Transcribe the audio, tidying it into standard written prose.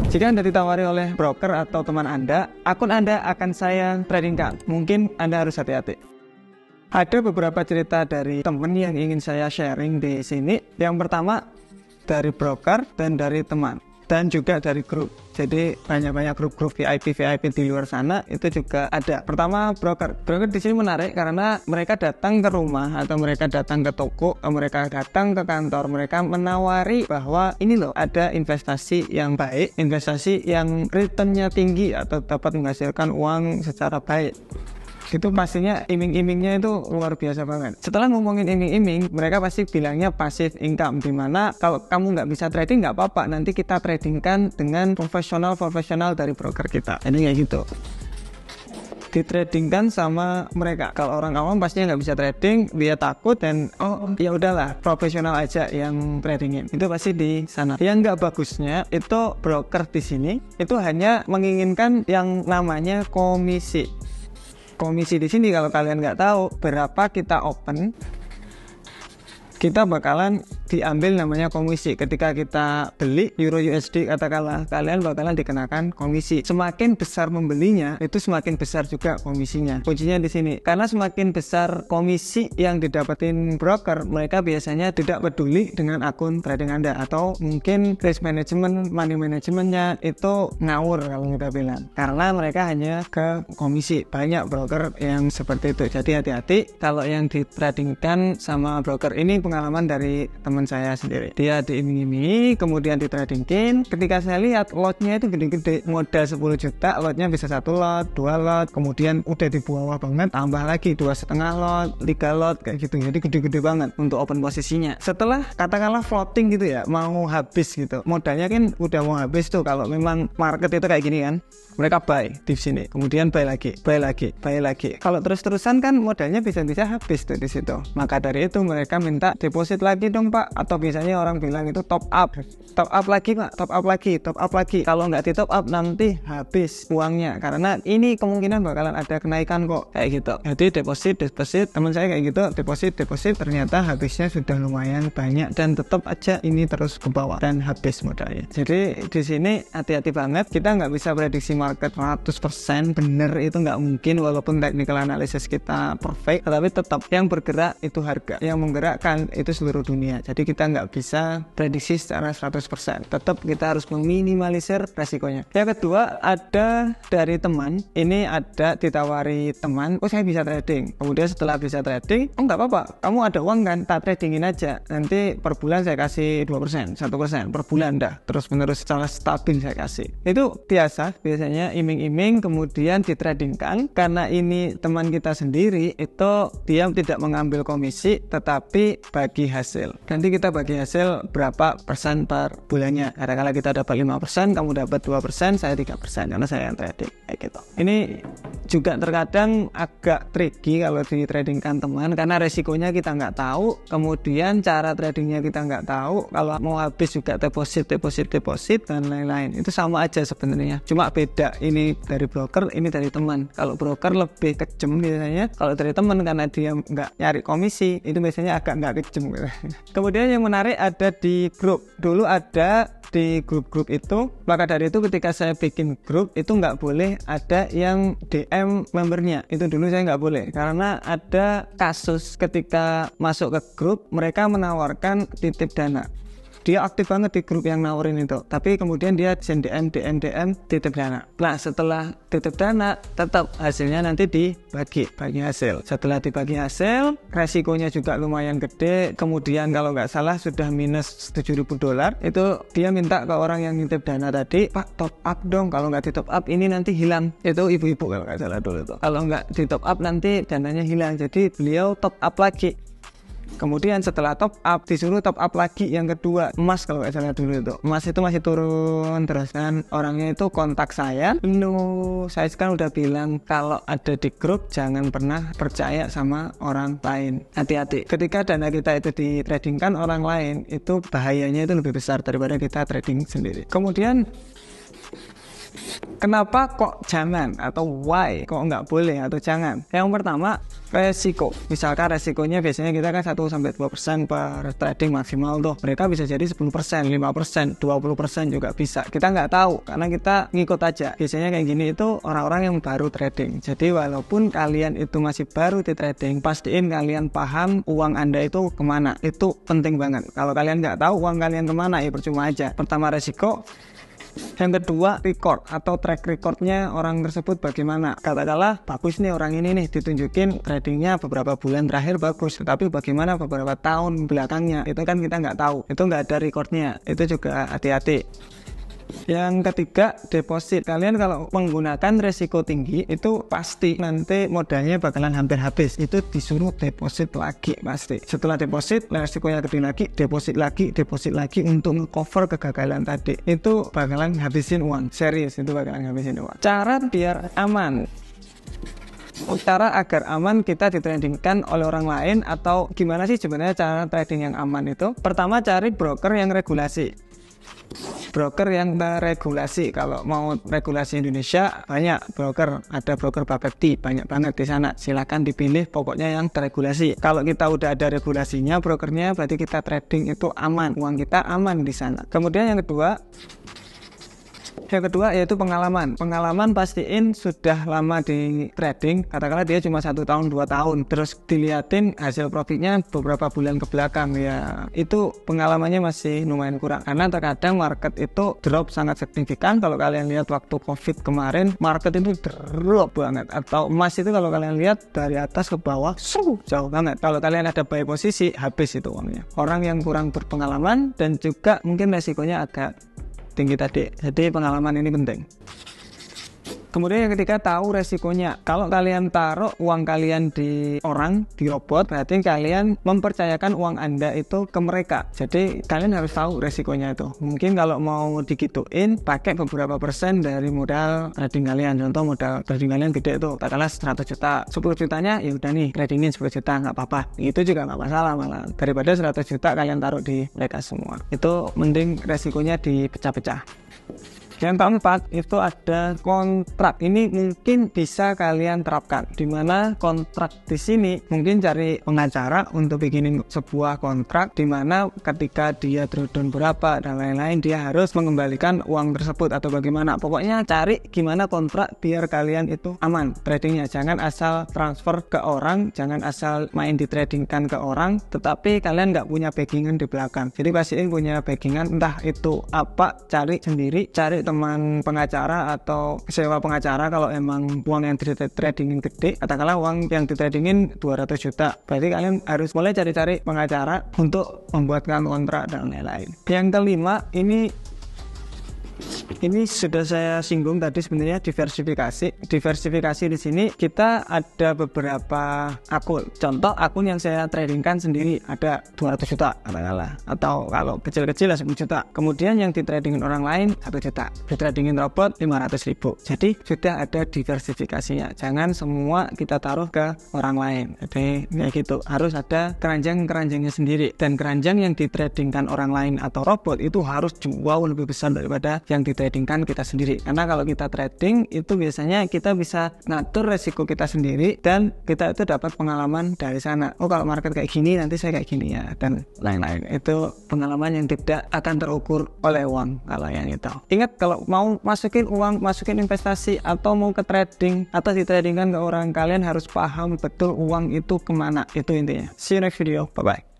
Jika Anda ditawari oleh broker atau teman Anda, akun Anda akan saya tradingkan. Mungkin Anda harus hati-hati. Ada beberapa cerita dari teman yang ingin saya sharing di sini. Yang pertama dari broker dan dari teman, dan juga dari grup. Jadi banyak-banyak grup-grup VIP di luar sana itu juga ada. Pertama broker di sini menarik karena mereka datang ke rumah atau mereka datang ke toko, mereka datang ke kantor, mereka menawari bahwa ini loh ada investasi yang baik, investasi yang returnnya tinggi atau dapat menghasilkan uang secara baik. Itu pastinya iming-imingnya itu luar biasa banget. Setelah ngomongin iming-iming, mereka pasti bilangnya passive income, dimana kalau kamu nggak bisa trading nggak apa-apa, nanti kita tradingkan dengan profesional dari broker kita. Ini kayak gitu, ditradingkan sama mereka. Kalau orang awam pastinya nggak bisa trading, dia takut dan ya udahlah profesional aja yang tradingin. Itu pasti di sana. Yang nggak bagusnya itu broker di sini itu hanya menginginkan yang namanya komisi. Komisi di sini kalau kalian nggak tahu berapa kita open, kita bakalan diambil namanya komisi. Ketika kita beli Euro USD katakanlah, kalian bakalan dikenakan komisi. Semakin besar membelinya, itu semakin besar juga komisinya. Kuncinya di sini. Karena semakin besar komisi yang didapetin broker, mereka biasanya tidak peduli dengan akun trading Anda, atau mungkin risk management, money managementnya itu ngawur kalau kita bilang. Karena mereka hanya ke komisi. Banyak broker yang seperti itu. Jadi hati-hati kalau yang ditradingkan sama broker. Ini pengalaman dari teman saya sendiri. Dia diiming-imingi, kemudian ditradingin. Ketika saya lihat lotnya itu gede-gede, modal 10 juta, lotnya bisa 1 lot, 2 lot, kemudian udah di bawah banget, tambah lagi 2,5 lot, 3 lot, kayak gitu. Jadi gede-gede banget untuk open posisinya. Setelah katakanlah floating gitu ya, mau habis gitu, modalnya kan udah mau habis tuh. Kalau memang market itu kayak gini kan, mereka buy di sini, kemudian buy lagi. Kalau terus-terusan kan modalnya bisa-bisa habis tuh di situ. Maka dari itu mereka minta deposit lagi dong Pak, atau biasanya orang bilang itu top up lagi Pak, top up lagi. Kalau nggak di top up nanti habis uangnya, karena ini kemungkinan bakalan ada kenaikan kok, kayak gitu. Jadi deposit, teman saya kayak gitu, deposit, ternyata habisnya sudah lumayan banyak dan tetap aja ini terus ke bawah dan habis modalnya. Jadi di sini hati-hati banget. Kita nggak bisa prediksi market 100% bener, itu nggak mungkin, walaupun technical analysis kita perfect, tetapi tetap yang bergerak itu harga, yang menggerakkan itu seluruh dunia. Jadi kita nggak bisa prediksi secara 100%. Tetap kita harus meminimalisir resikonya. Yang kedua ada dari teman. Ini ada ditawari teman, saya bisa trading. Kemudian setelah bisa trading, nggak apa-apa, kamu ada uang kan, tak tradingin aja. Nanti per bulan saya kasih 2%, 1% per bulan dah. Terus menerus secara stabil saya kasih. Itu biasanya iming-iming kemudian ditradingkan. Karena ini teman kita sendiri, itu dia tidak mengambil komisi tetapi bagi hasil. Nanti kita bagi hasil berapa persen per bulannya. Kadang-kadang kita dapat 5%, kamu dapat 2%, saya 3%, karena saya yang trading, kayak gitu. Ini juga terkadang agak tricky kalau ditradingkan teman, karena resikonya kita nggak tahu, kemudian cara tradingnya kita nggak tahu. Kalau mau habis juga deposit dan lain-lain. Itu sama aja sebenarnya, cuma beda. Ini dari broker, ini dari teman. Kalau broker lebih kejem biasanya, kalau dari teman karena dia nggak nyari komisi, itu biasanya agak nggak kejem gitu. Kemudian yang menarik ada di grup. Dulu ada di grup-grup itu, maka dari itu ketika saya bikin grup itu nggak boleh ada yang DM membernya. Itu dulu saya nggak boleh, karena ada kasus ketika masuk ke grup mereka menawarkan titip dana. Dia aktif banget di grup yang nawarin itu, tapi kemudian dia send DM titip dana. Nah setelah titip dana, tetap hasilnya nanti bagi hasil. Setelah dibagi hasil, resikonya juga lumayan gede. Kemudian kalau nggak salah sudah minus $7.000. Itu dia minta ke orang yang nitip dana tadi, Pak top up dong, kalau nggak di top up ini nanti hilang. Itu ibu-ibu kalau nggak salah dulu itu. Kalau nggak di top up nanti dananya hilang. Jadi beliau top up lagi. Kemudian setelah top up disuruh top up lagi yang kedua, emas kalau nggak salah dulu itu. Emas itu masih turun terus kan. Orangnya itu kontak saya, saya sekarang udah bilang kalau ada di grup jangan pernah percaya sama orang lain. Hati-hati. Ketika dana kita itu ditradingkan orang lain, itu bahayanya itu lebih besar daripada kita trading sendiri. Kemudian Kenapa kok jangan, atau why kok nggak boleh atau jangan? Yang pertama, resiko. Misalkan resikonya biasanya kita kan 1-2% per trading maksimal tuh. Mereka bisa jadi 10%, 5%, 20% juga bisa. Kita nggak tahu karena kita ngikut aja. Biasanya kayak gini itu orang-orang yang baru trading. Jadi walaupun kalian itu masih baru di trading, pastiin kalian paham uang Anda itu kemana. Itu penting banget. Kalau kalian nggak tahu uang kalian kemana, ya percuma aja. Pertama resiko. Yang kedua, record atau track recordnya orang tersebut bagaimana. Katakanlah bagus nih orang ini nih, ditunjukin tradingnya beberapa bulan terakhir bagus, tetapi bagaimana beberapa tahun belakangnya, itu kan kita nggak tahu, itu nggak ada recordnya. Itu juga hati-hati. Yang ketiga, deposit. Kalian kalau menggunakan resiko tinggi itu pasti nanti modalnya bakalan hampir habis. Itu disuruh deposit lagi pasti. Setelah deposit, resikonya gede lagi, deposit lagi untuk nge-cover kegagalan tadi. Itu bakalan habisin uang. Serius, itu bakalan habisin uang. Cara biar aman. Cara agar aman kita ditradingkan oleh orang lain, atau gimana sih sebenarnya cara trading yang aman itu? Pertama, cari broker yang regulasi. Broker yang teregulasi. Kalau mau regulasi Indonesia banyak broker, ada broker Bapepti, banyak banget di sana. Silakan dipilih, pokoknya yang teregulasi. Kalau kita udah ada regulasinya, brokernya, berarti kita trading itu aman, uang kita aman di sana. Kemudian yang kedua yaitu pengalaman. Pengalaman pastiin sudah lama di trading. Katakanlah dia cuma 1 tahun 2 tahun, terus dilihatin hasil profitnya beberapa bulan ke belakang, ya itu pengalamannya masih lumayan kurang. Karena terkadang market itu drop sangat signifikan. Kalau kalian lihat waktu COVID kemarin, market itu drop banget. Atau emas itu kalau kalian lihat dari atas ke bawah jauh banget. Kalau kalian ada buy posisi, habis itu uangnya. Orang yang kurang berpengalaman dan juga mungkin resikonya agak tinggi tadi. Jadi pengalaman ini penting. Kemudian yang ketiga, tahu resikonya. Kalau kalian taruh uang kalian di orang, di robot, berarti kalian mempercayakan uang Anda itu ke mereka. Jadi kalian harus tahu resikonya itu. Mungkin kalau mau digituin, pakai beberapa persen dari modal trading kalian. Contoh modal trading kalian gede itu, katakanlah 100 juta. 10 jutanya ya udah nih, tradingin 10 juta, nggak apa-apa. Itu juga nggak masalah malah. Daripada 100 juta kalian taruh di mereka semua. Itu mending resikonya dipecah-pecah. Yang keempat itu ada kontrak. Ini mungkin bisa kalian terapkan, dimana kontrak di sini mungkin cari pengacara untuk bikinin sebuah kontrak, dimana ketika dia drawdown berapa dan lain-lain, dia harus mengembalikan uang tersebut atau bagaimana. Pokoknya cari gimana kontrak biar kalian itu aman tradingnya. Jangan asal transfer ke orang, jangan asal main ditradingkan ke orang, tetapi kalian nggak punya backingan di belakang. Jadi pastiin punya backingan, entah itu apa, cari sendiri, cari teman pengacara atau sewa pengacara. Kalau emang uang yang ditradingin gede, katakanlah uang yang ditradingin 200 juta, berarti kalian harus mulai cari-cari pengacara untuk membuatkan kontrak dan lain-lain. Yang kelima, ini sudah saya singgung tadi, sebenarnya diversifikasi. Diversifikasi di sini kita ada beberapa akun. Contoh akun yang saya tradingkan sendiri ada 200 juta katakanlah, atau kalau kecil-kecil 10 juta. Kemudian yang ditradingin orang lain 1 juta, ditradingin robot 500.000. Jadi sudah ada diversifikasinya. Jangan semua kita taruh ke orang lain. Jadi kayak gitu, harus ada keranjang-keranjangnya sendiri. Dan keranjang yang ditradingkan orang lain atau robot itu harus jauh lebih besar daripada yang ditradingkan kita sendiri. Karena kalau kita trading itu biasanya kita bisa ngatur resiko kita sendiri, dan kita itu dapat pengalaman dari sana. Oh, kalau market kayak gini nanti saya kayak gini ya, dan lain-lain. Itu pengalaman yang tidak akan terukur oleh uang kalau yang itu. Ingat, kalau mau masukin uang, masukin investasi, atau mau ke trading atau ditradingkan ke orang, kalian harus paham betul uang itu kemana. Itu intinya. See you next video. Bye bye.